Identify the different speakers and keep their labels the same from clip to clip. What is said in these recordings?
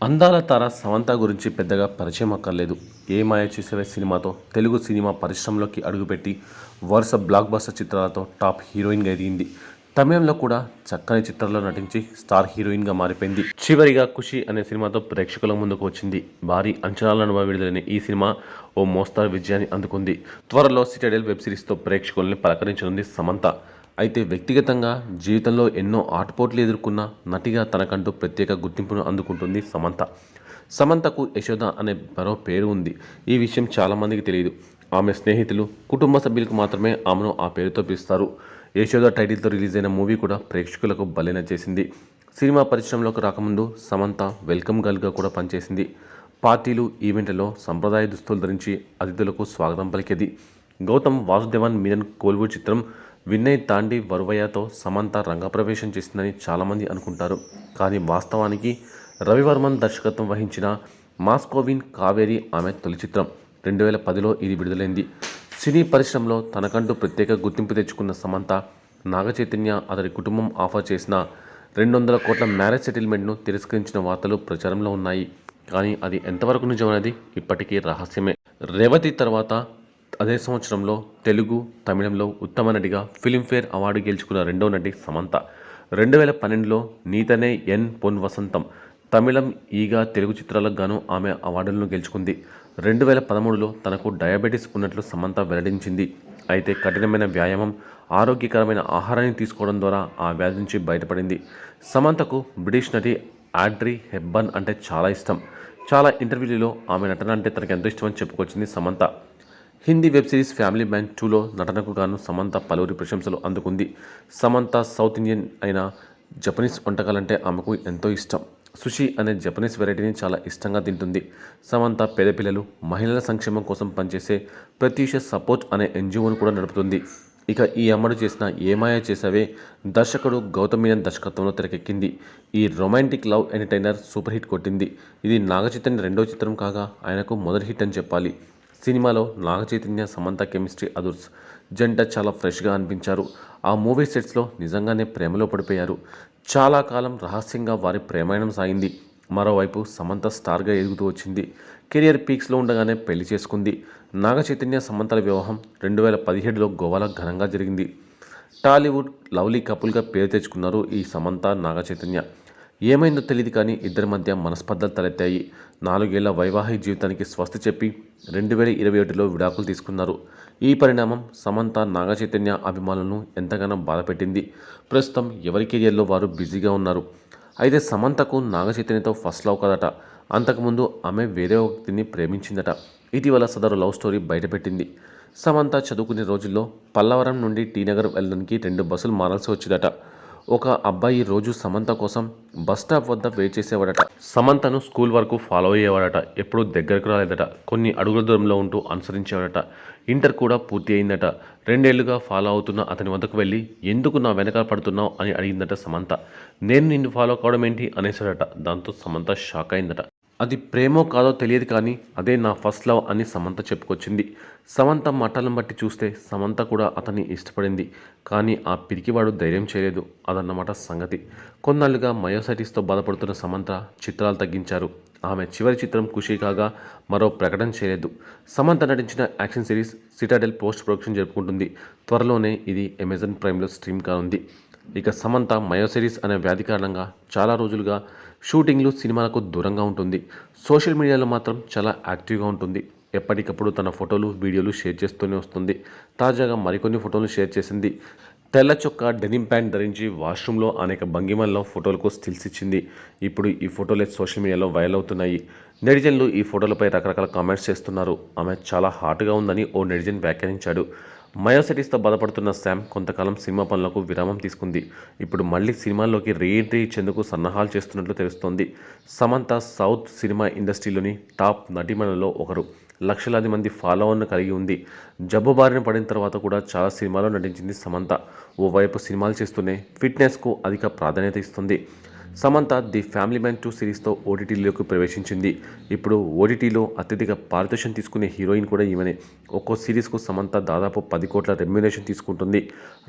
Speaker 1: అందాల తార సమంత గురించి పెద్దగా పరిచయం అక్కర్లేదు. ఏ మాయ చేసేవే సినిమాతో తెలుగు సినిమా పరిశ్రమలోకి అడుగుపెట్టి వరుస బ్లాక్ బస్టర్ చిత్రాలతో టాప్ హీరోయిన్గా ఎదిగింది. తమిళంలో కూడా చక్కని చిత్రాల్లో నటించి స్టార్ హీరోయిన్గా మారిపోయింది. చివరిగా ఖుషి అనే సినిమాతో ప్రేక్షకుల ముందుకు వచ్చింది. భారీ అంచనాలను విడుదలైన ఈ సినిమా ఓ మోస్తరు విజయాన్ని అందుకుంది. త్వరలో సిటాడెల్ వెబ్ సిరీస్తో ప్రేక్షకుల్ని పలకరించనుంది సమంత. అయితే వ్యక్తిగతంగా జీవితంలో ఎన్నో ఆటుపోట్లు ఎదుర్కొన్న నటిగా తనకంటూ ప్రత్యేక గుర్తింపును అందుకుంటుంది సమంత. సమంతకు యశోద అనే మరో పేరు ఉంది. ఈ విషయం చాలామందికి తెలియదు. ఆమె స్నేహితులు, కుటుంబ సభ్యులకు మాత్రమే ఆమెను ఆ పేరుతో పిలుస్తారు. యశోద టైటిల్తో రిలీజ్ అయిన మూవీ కూడా ప్రేక్షకులకు భలే నచ్చేసింది. సినిమా పరిశ్రమలోకి రాకముందు సమంత వెల్కమ్ గర్ల్గా కూడా పనిచేసింది. పార్టీలు, ఈవెంట్లలో సంప్రదాయ దుస్తులు ధరించి అతిథులకు స్వాగతం పలికేది. గౌతమ్ వాసుదేవన్ మీనన్ కోల్వుడ్ చిత్రం వినయ్ తాండి వరువయ్యతో సమంత రంగప్రవేశం చేసిందని చాలామంది అనుకుంటారు. కానీ వాస్తవానికి రవివర్మన్ దర్శకత్వం వహించిన మాస్కోవిన్ కావేరి ఆమె తొలి చిత్రం. 2010లో ఇది విడుదలైంది. సినీ పరిశ్రమలో తనకంటూ ప్రత్యేక గుర్తింపు తెచ్చుకున్న సమంత నాగచైతన్య అతడి కుటుంబం ఆఫర్ చేసిన 200 కోట్ల మ్యారేజ్ సెటిల్మెంట్ను తిరస్కరించిన వార్తలు ప్రచారంలో ఉన్నాయి. కానీ అది ఎంతవరకు నిజమనేది ఇప్పటికీ రహస్యమే. రేవతి తర్వాత అదే సంవత్సరంలో తెలుగు, తమిళంలో ఉత్తమ నటిగా ఫిలింఫేర్ అవార్డు గెలుచుకున్న రెండో నటి సమంత. 2012లో నీతనే ఎన్ పొన్ వసంతం, తమిళం ఈగ తెలుగు చిత్రాలకు గాను ఆమె అవార్డులను గెలుచుకుంది. 2013లో తనకు డయాబెటీస్ ఉన్నట్లు సమంత వెల్లడించింది. అయితే కఠినమైన వ్యాయామం, ఆరోగ్యకరమైన ఆహారాన్ని తీసుకోవడం ద్వారా ఆ వ్యాధి నుంచి బయటపడింది. సమంతకు బ్రిటిష్ నటి ఆడ్రీ హెప్బర్న్ అంటే చాలా ఇష్టం. చాలా ఇంటర్వ్యూలలో ఆమె నటన అంటే తనకు ఎంతో ఇష్టమని చెప్పుకొచ్చింది Samantha. Hindi web series family man 2లో నటనకు గాను సమంత పలువురి ప్రశంసలు అందుకుంది. సమంత సౌత్ ఇండియన్ అయిన జపనీస్ వంటకాలంటే ఆమెకు ఎంతో ఇష్టం. సుషి అనే జపనీస్ వెరైటీని చాలా ఇష్టంగా తింటుంది. సమంత పేద పిల్లలు, మహిళల సంక్షేమం కోసం పనిచేసే ప్రత్యూష సపోర్ట్ అనే ఎన్జిఓను కూడా నడుపుతుంది. ఇక ఈ అమ్మడు చేసిన ఏమాయ చేసావే దర్శకుడు గౌతమ్ మీనన్ దర్శకత్వంలో తెరకెక్కింది. ఈ romantic love entertainer super hit కొట్టింది. ఇది నాగచైతన్య రెండో చిత్రం కాగా ఆయనకు మొదటి హిట్ అని చెప్పాలి. సినిమాలో నాగచైతన్య సమంత కెమిస్ట్రీ అదుర్స్. జంట చాలా ఫ్రెష్గా అనిపించారు. ఆ మూవీ సెట్స్లో నిజంగానే ప్రేమలో పడిపోయారు. చాలా కాలం రహస్యంగా వారి ప్రేమాయణం సాగింది. మరోవైపు సమంత స్టార్గా ఎదుగుతూ వచ్చింది. కెరియర్ పీక్స్లో ఉండగానే పెళ్లి చేసుకుంది. నాగచైతన్య సమంతల వివాహం 2017లో గోవాలో ఘనంగా జరిగింది. టాలీవుడ్ లవ్లీ కపుల్గా పేరు తెచ్చుకున్నారు ఈ సమంత, నాగచైతన్య. ఏమైందో తెలియదు కానీ ఇద్దరి మధ్య మనస్పర్ధలు తలెత్తాయి. 4 ఏళ్ల వైవాహిక జీవితానికి స్వస్తి చెప్పి 2021లో విడాకులు తీసుకున్నారు. ఈ పరిణామం సమంత, నాగచైతన్య అభిమానులను ఎంతగానో బాధపెట్టింది. ప్రస్తుతం ఎవరి కెరియర్లో వారు బిజీగా ఉన్నారు. అయితే సమంతకు నాగచైతన్యతో ఫస్ట్ లవ్ కదట. అంతకుముందు ఆమె వేరే వ్యక్తిని ప్రేమించిందట. ఇటీవల సదరు లవ్ స్టోరీ బయటపెట్టింది. సమంత చదువుకునే రోజుల్లో పల్లవరం నుండి టీనగర్ వెళ్ళడానికి 2 బస్సులు మారాల్సి వచ్చేదట. ఒక అబ్బాయి రోజు సమంత కోసం బస్టాప్ వద్ద వెయిట్ చేసేవాడట. సమంతను స్కూల్ వరకు ఫాలో అయ్యేవాడట. ఎప్పుడూ దగ్గరకు రాలేదట. కొన్ని అడుగుల దూరంలో ఉంటూ అనుసరించేవాడట. ఇంటర్ కూడా పూర్తి అయిందట. 2 ఏళ్లుగా ఫాలో అవుతున్న అతని వద్దకు వెళ్ళి ఎందుకు నా వెనకాల పడుతున్నావు అని అడిగిందట సమంత. నేను నిన్ను ఫాలో కావడం ఏంటి అనేసాడట. దాంతో సమంత షాక్ అయిందట. అది ప్రేమో కాదో తెలియదు కానీ అదే నా ఫస్ట్ లవ్ అని సమంత చెప్పుకొచ్చింది. సమంత మాటలను బట్టి చూస్తే సమంత కూడా అతన్ని ఇష్టపడింది. కానీ ఆ పిరికివాడు ధైర్యం చేయలేదు. అదన్నమాట సంగతి. కొన్నాళ్లుగా మయోసైటిస్తో బాధపడుతున్న సమంత చిత్రాలు తగ్గించారు. ఆమె చివరి చిత్రం ఖుషి కాగా మరో ప్రకటన చేయలేదు. సమంత నటించిన action series Citadel post production జరుపుకుంటుంది. త్వరలోనే ఇది అమెజాన్ ప్రైమ్లో స్ట్రీమ్ కానుంది. ఇక సమంత మయోసైటిస్ అనే వ్యాధి కారణంగా చాలా రోజులుగా షూటింగ్లు, సినిమాలకు దూరంగా ఉంటుంది. సోషల్ మీడియాలో మాత్రం చాలా యాక్టివ్గా ఉంటుంది. ఎప్పటికప్పుడు తన ఫోటోలు, వీడియోలు షేర్ చేస్తూనే వస్తుంది. తాజాగా మరికొన్ని ఫోటోలు షేర్ చేసింది. తెల్ల చొక్కా, డెనిమ్ ప్యాంట్ ధరించి వాష్రూమ్లో అనేక భంగిమల్లో ఫోటోలకు స్టిల్స్ ఇచ్చింది. ఇప్పుడు ఈ ఫోటోలే సోషల్ మీడియాలో వైరల్ అవుతున్నాయి. నెటిజన్లు ఈ ఫోటోలపై రకరకాల కామెంట్స్ చేస్తున్నారు. ఆమె చాలా హాట్గా ఉందని ఓ నెటిజన్ వ్యాఖ్యానించాడు. మయోసైటిస్తో బాధపడుతున్న శామ్ కొంతకాలం సినిమా పనులకు విరామం తీసుకుంది. ఇప్పుడు మళ్ళీ సినిమాల్లోకి రీఎంట్రీ ఇచ్చేందుకు సన్నాహాలు చేస్తున్నట్లు తెలుస్తోంది. సమంత సౌత్ సినిమా ఇండస్ట్రీలోని టాప్ నటీమణులలో ఒకరు. లక్షలాది మంది ఫాలోవర్ను కలిగి ఉంది. జబ్బు బారిన పడిన తర్వాత కూడా చాలా సినిమాల్లో నటించింది సమంత. ఓవైపు సినిమాలు చేస్తూనే ఫిట్నెస్కు అధిక ప్రాధాన్యత ఇస్తుంది. సమంత ది ఫ్యామిలీ మ్యాన్ 2 సిరీస్తో ఓటీటీలోకి ప్రవేశించింది. ఇప్పుడు ఓటీటీలో అత్యధిక పారితోషికం తీసుకునే హీరోయిన్ కూడా ఈమెనే. ఒక్కో సిరీస్కు సమంత దాదాపు 10 కోట్ల రెమ్యునరేషన్ తీసుకుంటుంది.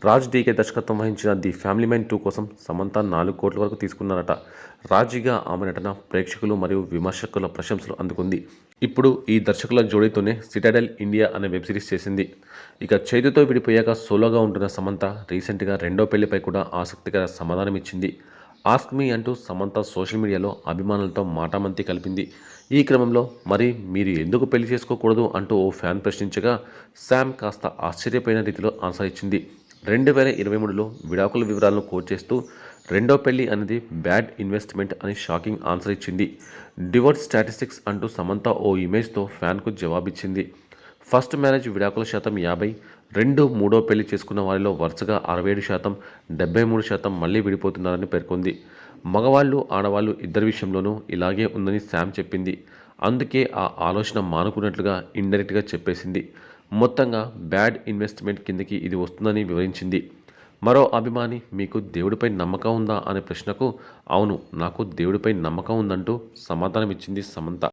Speaker 1: రాజ్ డీకే దర్శకత్వం వహించిన ది ఫ్యామిలీ మ్యాన్ 2 కోసం సమంత 4 కోట్ల వరకు తీసుకున్నారట. రాజీగా ఆమె నటన ప్రేక్షకులు మరియు విమర్శకుల ప్రశంసలు అందుకుంది. ఇప్పుడు ఈ దర్శకుల జోడీతోనే సిటాడెల్ ఇండియా అనే వెబ్ సిరీస్ చేసింది. ఇక చైతుతో విడిపోయాక సోలోగా ఉంటున్న సమంత రీసెంట్గా రెండో పెళ్లిపై కూడా ఆసక్తికర సమాధానం ఇచ్చింది. ఆస్క్ మీ అంటూ సమంత సోషల్ మీడియాలో అభిమానులతో మాటామంతి కలిపింది. ఈ క్రమంలో మరి మీరు ఎందుకు పెళ్లి చేసుకోకూడదు అంటూ ఓ ఫ్యాన్ ప్రశ్నించగా శామ్ కాస్త ఆశ్చర్యపోయిన రీతిలో ఆన్సర్ ఇచ్చింది. 2023లో విడాకుల వివరాలను కోట్ చేస్తూ రెండో పెళ్లి అనేది బ్యాడ్ ఇన్వెస్ట్మెంట్ అని షాకింగ్ ఆన్సర్ ఇచ్చింది. డివోర్స్ స్టాటిస్టిక్స్ అంటూ సమంత ఓ ఇమేజ్తో ఫ్యాన్కు జవాబిచ్చింది. ఫస్ట్ మ్యారేజ్ విడాకుల శాతం 50, మూడో పెళ్లి చేసుకున్న వారిలో వరుసగా 67%, 73% మళ్ళీ విడిపోతున్నారని పేర్కొంది. మగవాళ్ళు ఆడవాళ్ళు ఇద్దరి విషయంలోనూ ఇలాగే ఉందని శామ్ చెప్పింది. అందుకే ఆ ఆలోచన మానుకున్నట్లుగా ఇండైరెక్ట్గా చెప్పేసింది. మొత్తంగా బ్యాడ్ ఇన్వెస్ట్మెంట్ కిందకి ఇది వస్తుందని వివరించింది. మరో అభిమాని మీకు దేవుడిపై నమ్మకం ఉందా అనే ప్రశ్నకు అవును నాకు దేవుడిపై నమ్మకం ఉందంటూ సమాధానమిచ్చింది సమంత.